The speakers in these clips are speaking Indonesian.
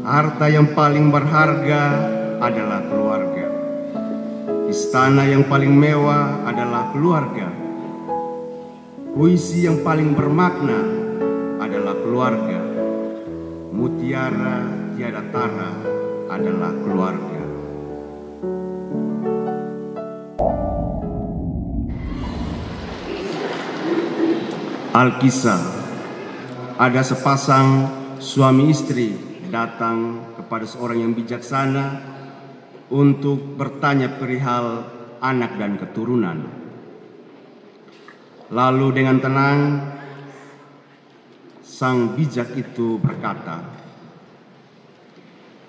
Harta yang paling berharga adalah keluarga. Istana yang paling mewah adalah keluarga. Puisi yang paling bermakna adalah keluarga. Mutiara tiada tara adalah keluarga. Alkisah, ada sepasang suami istri datang kepada seorang yang bijaksana untuk bertanya perihal anak dan keturunan. Lalu dengan tenang sang bijak itu berkata,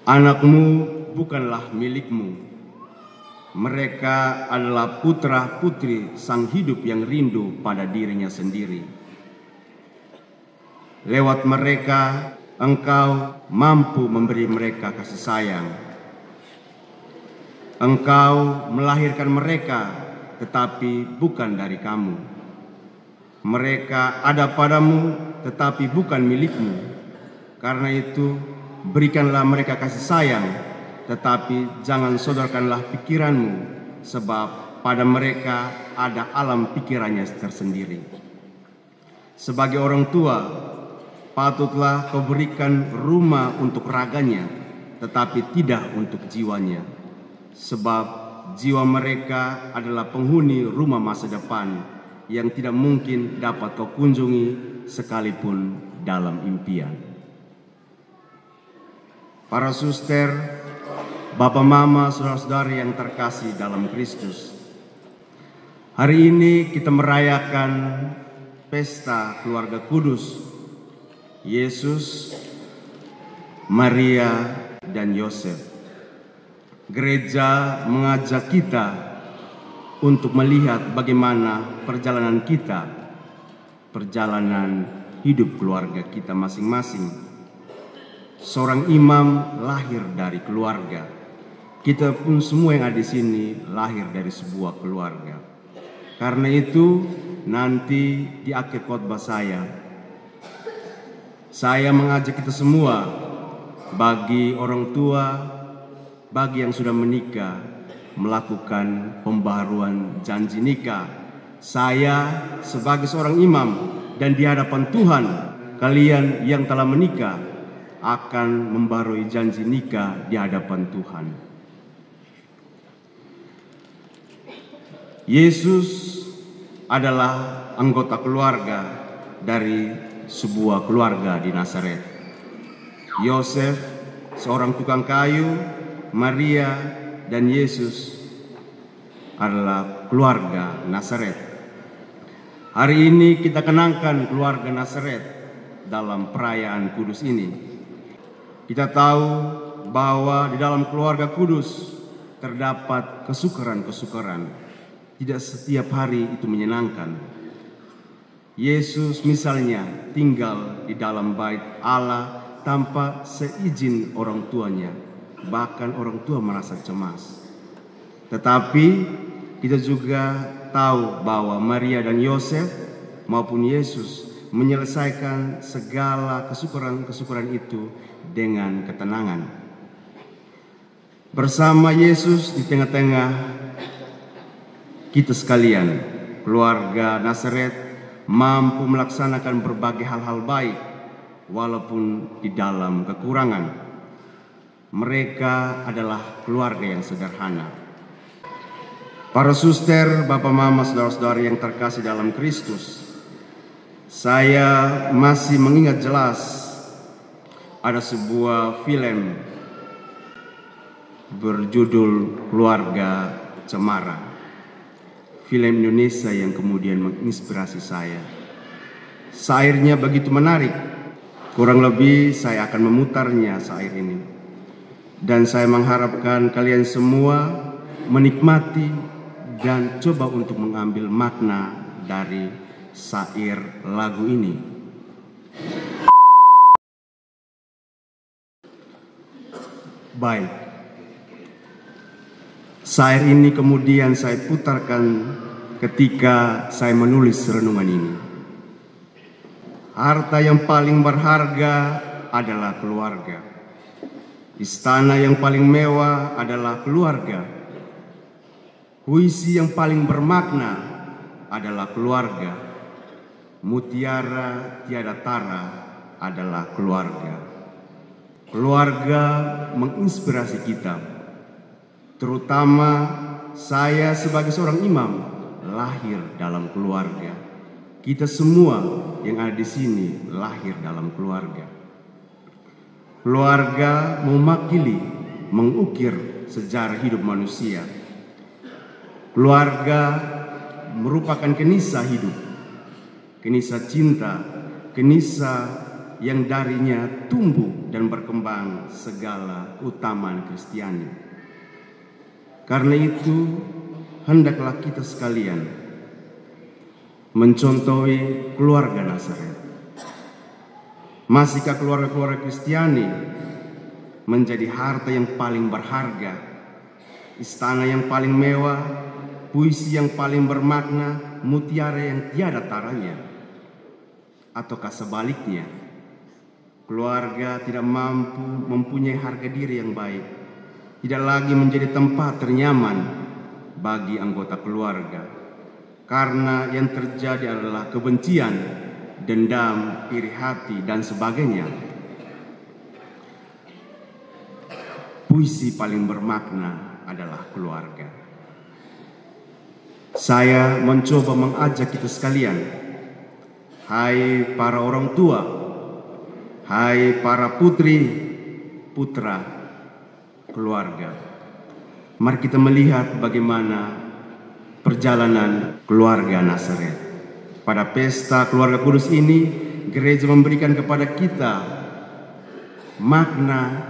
"Anakmu bukanlah milikmu. Mereka adalah putra-putri sang hidup yang rindu pada dirinya sendiri. Lewat mereka, engkau mampu memberi mereka kasih sayang. Engkau melahirkan mereka, tetapi bukan dari kamu. Mereka ada padamu, tetapi bukan milikmu. Karena itu, berikanlah mereka kasih sayang, tetapi jangan sodorkanlah pikiranmu, sebab pada mereka ada alam pikirannya tersendiri. Sebagai orang tua, patutlah kau berikan rumah untuk raganya, tetapi tidak untuk jiwanya. Sebab jiwa mereka adalah penghuni rumah masa depan yang tidak mungkin dapat kau kunjungi sekalipun dalam impian." Para suster, bapak mama, saudara-saudari yang terkasih dalam Kristus, hari ini kita merayakan pesta keluarga kudus Yesus, Maria, dan Yosef. Gereja mengajak kita untuk melihat bagaimana perjalanan kita, perjalanan hidup keluarga kita masing-masing. Seorang imam lahir dari keluarga. Kita pun semua yang ada di sini lahir dari sebuah keluarga. Karena itu nanti di akhir khotbah saya mengajak kita semua, bagi orang tua, bagi yang sudah menikah, melakukan pembaharuan janji nikah. Saya sebagai seorang imam dan di hadapan Tuhan, kalian yang telah menikah akan membaharui janji nikah di hadapan Tuhan. Yesus adalah anggota keluarga dari sebuah keluarga di Nazaret. Yosef, seorang tukang kayu, Maria, dan Yesus adalah keluarga Nazaret. Hari ini kita kenangkan keluarga Nazaret dalam perayaan kudus ini. Kita tahu bahwa di dalam keluarga kudus terdapat kesukaran-kesukaran. Tidak setiap hari itu menyenangkan. Yesus misalnya tinggal di dalam bait Allah tanpa seizin orang tuanya. Bahkan orang tua merasa cemas. Tetapi kita juga tahu bahwa Maria dan Yosef maupun Yesus menyelesaikan segala kesukaran-kesukaran itu dengan ketenangan. Bersama Yesus di tengah-tengah kita sekalian, keluarga Nazaret mampu melaksanakan berbagai hal-hal baik walaupun di dalam kekurangan. Mereka adalah keluarga yang sederhana. Para suster, bapak mama, saudara-saudari yang terkasih dalam Kristus, saya masih mengingat jelas ada sebuah film berjudul Keluarga Cemara. Film Indonesia yang kemudian menginspirasi saya. Syairnya begitu menarik. Kurang lebih saya akan memutarnya syair ini. Dan saya mengharapkan kalian semua menikmati dan coba untuk mengambil makna dari syair lagu ini. Baik. Syair ini kemudian saya putarkan ketika saya menulis renungan ini. Harta yang paling berharga adalah keluarga. Istana yang paling mewah adalah keluarga. Puisi yang paling bermakna adalah keluarga. Mutiara tiada tara adalah keluarga. Keluarga menginspirasi kita, terutama saya sebagai seorang imam lahir dalam keluarga. Kita semua yang ada di sini lahir dalam keluarga. Keluarga mewakili, mengukir sejarah hidup manusia. Keluarga merupakan kenisah hidup, kenisah cinta, kenisah yang darinya tumbuh dan berkembang segala utamaan Kristiani. Karena itu, hendaklah kita sekalian mencontohi keluarga Nazaret. Masihkah keluarga-keluarga Kristiani menjadi harta yang paling berharga, istana yang paling mewah, puisi yang paling bermakna, mutiara yang tiada taranya? Ataukah sebaliknya, keluarga tidak mampu mempunyai harga diri yang baik, tidak lagi menjadi tempat ternyaman bagi anggota keluarga, karena yang terjadi adalah kebencian, dendam, iri hati, dan sebagainya? Puisi paling bermakna adalah keluarga. Saya mencoba mengajak kita sekalian, hai para orang tua, hai para putri, putra, keluarga, mari kita melihat bagaimana perjalanan keluarga Nazaret. Pada pesta keluarga kudus ini, gereja memberikan kepada kita makna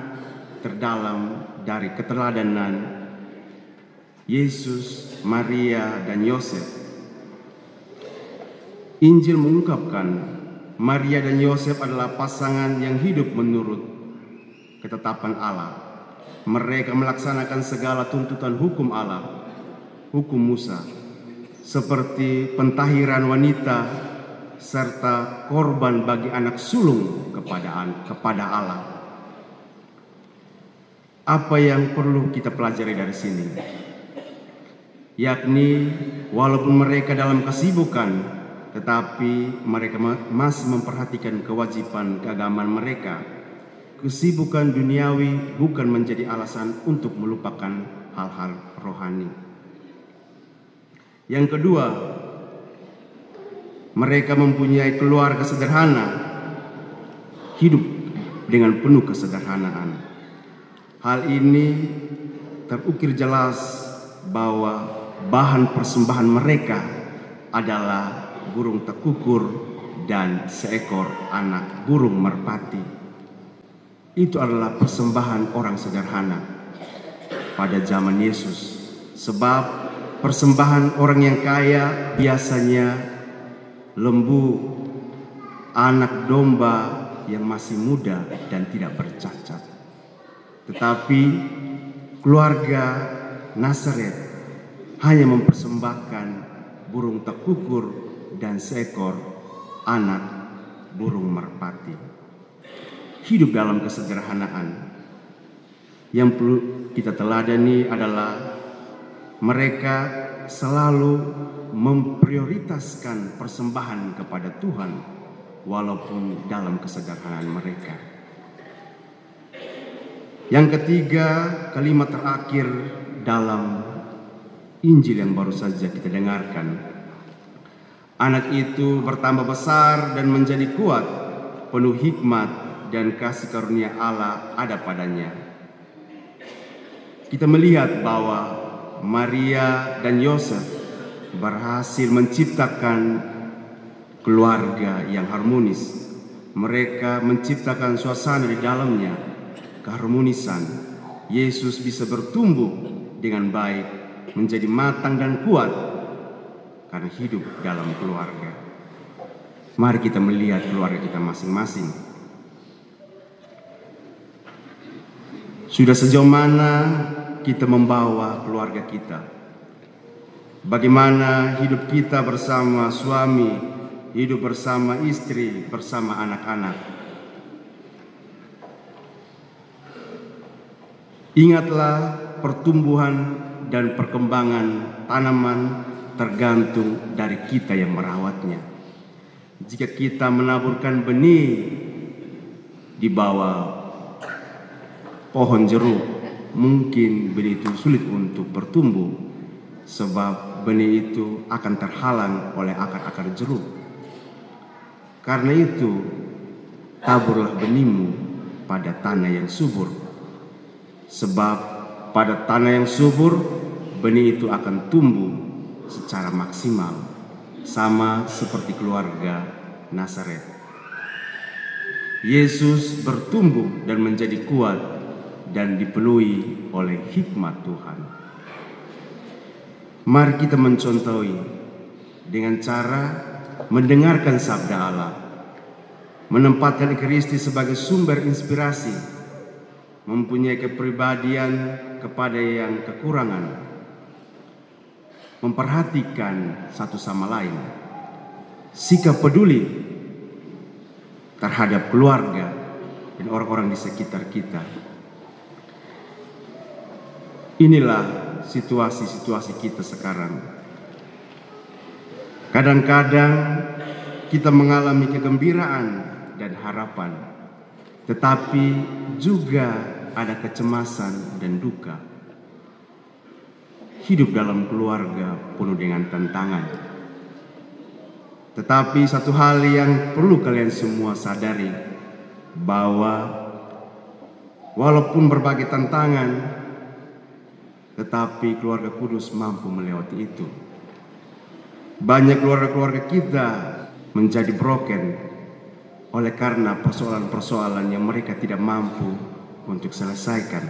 terdalam dari keteladanan Yesus, Maria, dan Yosef. Injil mengungkapkan Maria dan Yosef adalah pasangan yang hidup menurut ketetapan Allah. Mereka melaksanakan segala tuntutan hukum Allah, hukum Musa, seperti pentahiran wanita serta korban bagi anak sulung kepada Allah. Apa yang perlu kita pelajari dari sini? Yakni walaupun mereka dalam kesibukan, tetapi mereka masih memperhatikan kewajiban keagamaan mereka. Kesibukan duniawi bukan menjadi alasan untuk melupakan hal-hal rohani. Yang kedua, mereka mempunyai keluarga sederhana, hidup dengan penuh kesederhanaan. Hal ini terukir jelas bahwa bahan persembahan mereka adalah burung tekukur dan seekor anak burung merpati. Itu adalah persembahan orang sederhana pada zaman Yesus. Sebab persembahan orang yang kaya biasanya lembu, anak domba yang masih muda dan tidak bercacat. Tetapi keluarga Nazaret hanya mempersembahkan burung tekukur dan seekor anak burung merpati. Hidup dalam kesederhanaan. Yang perlu kita teladani adalah mereka selalu memprioritaskan persembahan kepada Tuhan walaupun dalam kesederhanaan mereka. Yang ketiga, kalimat terakhir dalam Injil yang baru saja kita dengarkan. Anak itu bertambah besar dan menjadi kuat, penuh hikmat dan kasih karunia Allah ada padanya. Kita melihat bahwa Maria dan Yosef berhasil menciptakan keluarga yang harmonis. Mereka menciptakan suasana di dalamnya, keharmonisan. Yesus bisa bertumbuh dengan baik, menjadi matang dan kuat karena hidup dalam keluarga. Mari kita melihat keluarga kita masing-masing. Sudah sejauh mana kita membawa keluarga kita? Bagaimana hidup kita bersama suami, hidup bersama istri, bersama anak-anak? Ingatlah, pertumbuhan dan perkembangan tanaman tergantung dari kita yang merawatnya. Jika kita menaburkan benih di bawah pohon jeruk, mungkin benih itu sulit untuk bertumbuh, sebab benih itu akan terhalang oleh akar-akar jeruk. Karena itu, taburlah benihmu pada tanah yang subur, sebab pada tanah yang subur, benih itu akan tumbuh secara maksimal, sama seperti keluarga Nazaret. Yesus bertumbuh dan menjadi kuat dan dipenuhi oleh hikmat Tuhan. Mari kita mencontohi dengan cara mendengarkan sabda Allah, menempatkan Kristus sebagai sumber inspirasi, mempunyai kepribadian kepada yang kekurangan, memperhatikan satu sama lain, sikap peduli terhadap keluarga dan orang-orang di sekitar kita. Inilah situasi-situasi kita sekarang. Kadang-kadang kita mengalami kegembiraan dan harapan, tetapi juga ada kecemasan dan duka. Hidup dalam keluarga penuh dengan tantangan. Tetapi satu hal yang perlu kalian semua sadari, bahwa walaupun berbagai tantangan, tetapi keluarga kudus mampu melewati itu. Banyak keluarga-keluarga kita menjadi broken oleh karena persoalan-persoalan yang mereka tidak mampu untuk selesaikan.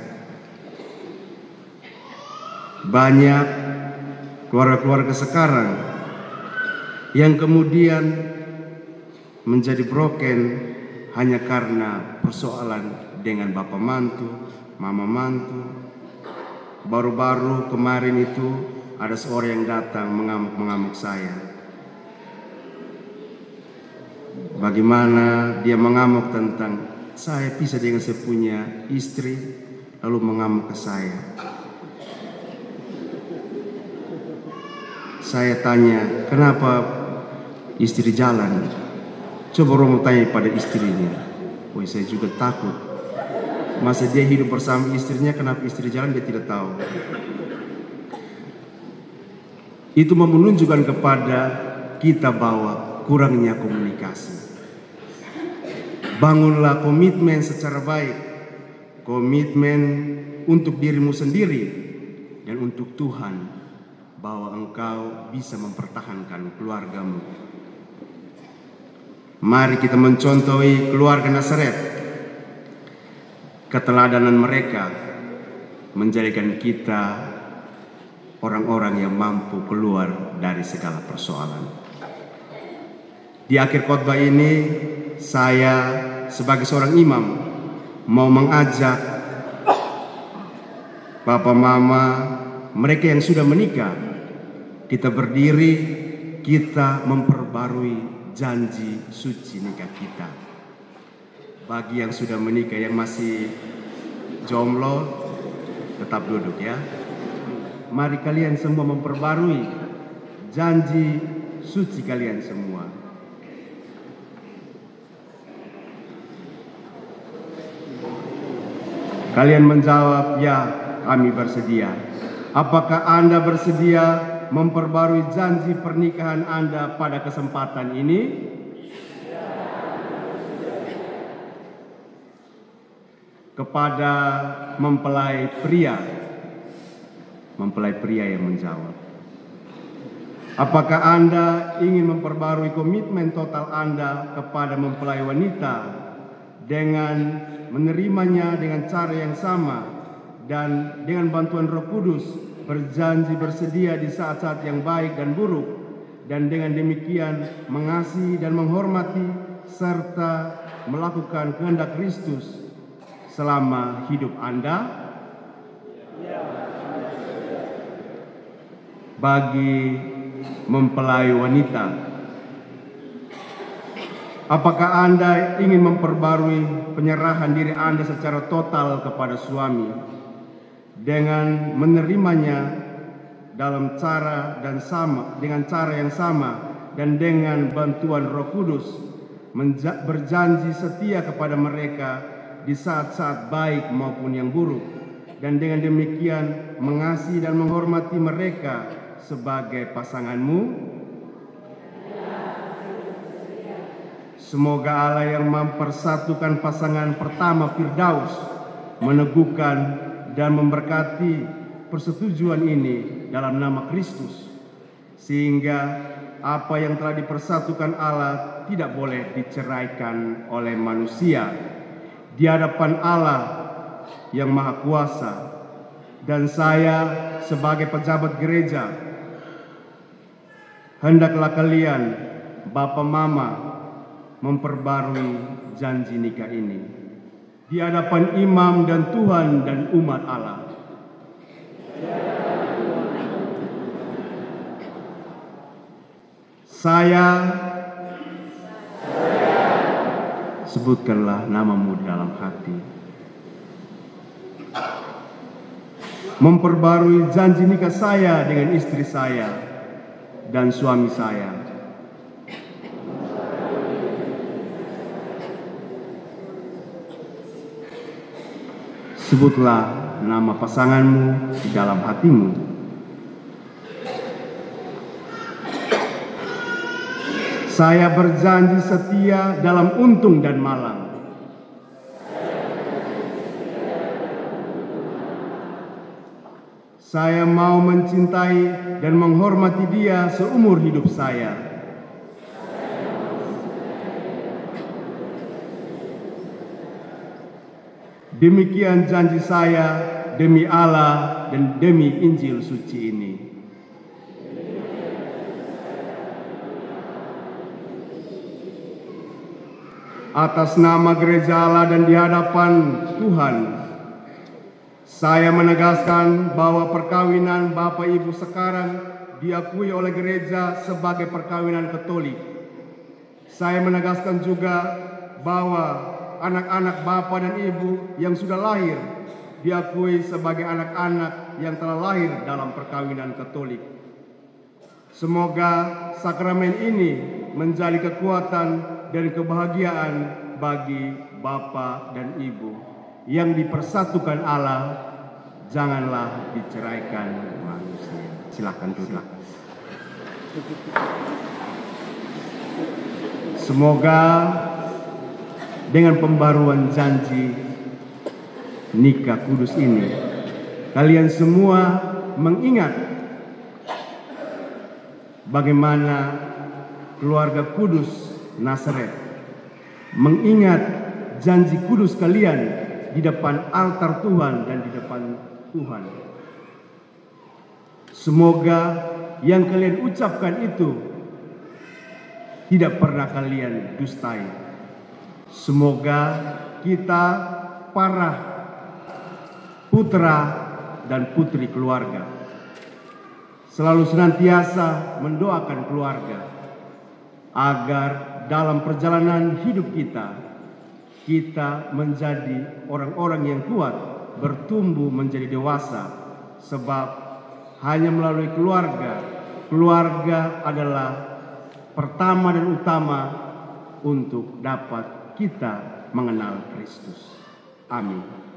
Banyak keluarga-keluarga sekarang yang kemudian menjadi broken hanya karena persoalan dengan bapak mantu, mama mantu. Baru-baru kemarin itu ada seorang yang datang mengamuk-mengamuk saya. Bagaimana dia mengamuk tentang saya pisah dengan saya punya istri, lalu mengamuk ke saya. Saya tanya, kenapa istri jalan? Coba Romo tanya pada istrinya. Woi, saya juga takut. Masa dia hidup bersama istrinya, kenapa istri jalan dia tidak tahu. Itu menunjukkan kepada kita bahwa kurangnya komunikasi. Bangunlah komitmen secara baik. Komitmen untuk dirimu sendiri dan untuk Tuhan, bahwa engkau bisa mempertahankan keluargamu. Mari kita mencontohi keluarga Nazaret. Keteladanan mereka menjadikan kita orang-orang yang mampu keluar dari segala persoalan. Di akhir khotbah ini, saya sebagai seorang imam mau mengajak Bapak Mama, mereka yang sudah menikah, kita berdiri, kita memperbarui janji suci nikah kita. Bagi yang sudah menikah, yang masih jomblo, tetap duduk ya. Mari kalian semua memperbarui janji suci kalian semua. Kalian menjawab, ya, kami bersedia. Apakah Anda bersedia memperbarui janji pernikahan Anda pada kesempatan ini? Kepada mempelai pria yang menjawab. Apakah Anda ingin memperbarui komitmen total Anda kepada mempelai wanita dengan menerimanya dengan cara yang sama dan dengan bantuan Roh Kudus berjanji bersedia di saat-saat yang baik dan buruk, dan dengan demikian mengasihi dan menghormati serta melakukan kehendak Kristus selama hidup Anda? Bagi mempelai wanita, apakah Anda ingin memperbarui penyerahan diri Anda secara total kepada suami dengan menerimanya dalam cara yang sama dan dengan bantuan Roh Kudus berjanji setia kepada mereka di saat-saat baik maupun yang buruk, dan dengan demikian mengasihi dan menghormati mereka sebagai pasanganmu. Semoga Allah yang mempersatukan pasangan pertama Firdaus meneguhkan dan memberkati persetujuan ini dalam nama Kristus, sehingga apa yang telah dipersatukan Allah tidak boleh diceraikan oleh manusia di hadapan Allah yang Maha Kuasa. Dan saya sebagai pejabat gereja, hendaklah kalian, Bapak Mama, memperbarui janji nikah ini di hadapan imam dan Tuhan dan umat Allah. Saya sebutkanlah namamu dalam hati. Memperbarui janji nikah saya dengan istri saya dan suami saya. Sebutlah nama pasanganmu di dalam hatimu. Saya berjanji setia dalam untung dan malang. Saya mau mencintai dan menghormati dia seumur hidup saya. Demikian janji saya demi Allah dan demi Injil suci ini. Atas nama gereja Allah dan di hadapan Tuhan, saya menegaskan bahwa perkawinan Bapak Ibu sekarang diakui oleh gereja sebagai perkawinan Katolik. Saya menegaskan juga bahwa anak-anak Bapak dan Ibu yang sudah lahir diakui sebagai anak-anak yang telah lahir dalam perkawinan Katolik. Semoga sakramen ini menjadi kekuatan dan kebahagiaan bagi Bapak dan Ibu yang dipersatukan Allah, janganlah diceraikan manusia. Silakan duduk. Semoga dengan pembaruan janji nikah kudus ini, kalian semua mengingat bagaimana keluarga kudus Nazaret mengingat janji kudus kalian di depan altar Tuhan dan di depan Tuhan. Semoga yang kalian ucapkan itu tidak pernah kalian dustai. Semoga kita para putra dan putri keluarga selalu senantiasa mendoakan keluarga agar dalam perjalanan hidup kita menjadi orang-orang yang kuat, bertumbuh menjadi dewasa, sebab hanya melalui keluarga adalah pertama dan utama untuk dapat kita mengenal Kristus. Amin.